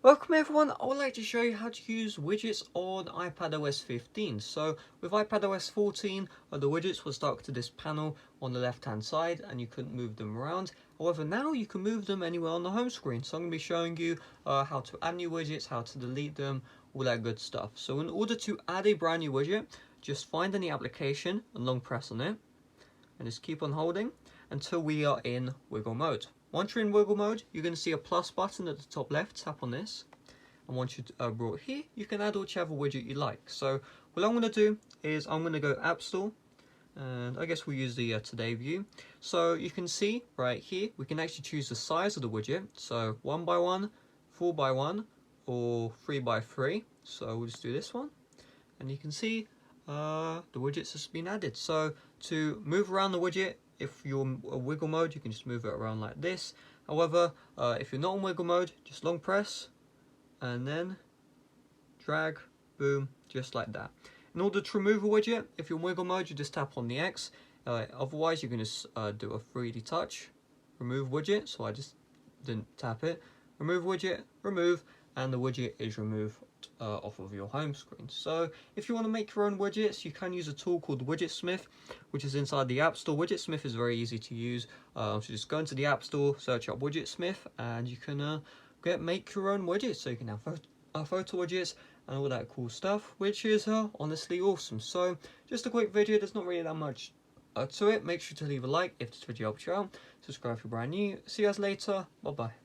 Welcome everyone, I would like to show you how to use widgets on iPadOS 15. So with iPadOS 14, the widgets were stuck to this panel on the left hand side and you couldn't move them around. However, now you can move them anywhere on the home screen. So I'm going to be showing you how to add new widgets, how to delete them, all that good stuff. So in order to add a brand new widget, just find any application and long press on it and just keep on holding until we are in wiggle mode. Once you're in wiggle mode, you're going to see a plus button at the top left. Tap on this, and once you're brought here, you can add whichever widget you like. So what I'm going to do is I'm going to go App Store, and I guess we'll use the Today view. So you can see right here, we can actually choose the size of the widget. So 1x1, 4x1, or 3x3. So we'll just do this one, and you can see the widgets has been added. So to move around the widget, if you're in wiggle mode, you can just move it around like this. However, if you're not in wiggle mode, just long press and then drag, boom, just like that. In order to remove a widget, if you're in wiggle mode, you just tap on the X. Otherwise, you're going to do a 3D touch, remove widget. So I just didn't tap it. Remove widget, remove, and the widget is removed off of your home screen. So if you want to make your own widgets, you can use a tool called Widgetsmith, which is inside the App Store. Widgetsmith is very easy to use. So just go into the App Store, search up Widgetsmith, and you can make your own widgets. So you can have photo widgets and all that cool stuff, which is honestly awesome. So just a quick video, there's not really that much to it. Make sure to leave a like if this video helped you out. Subscribe if you're brand new. See you guys later. Bye bye.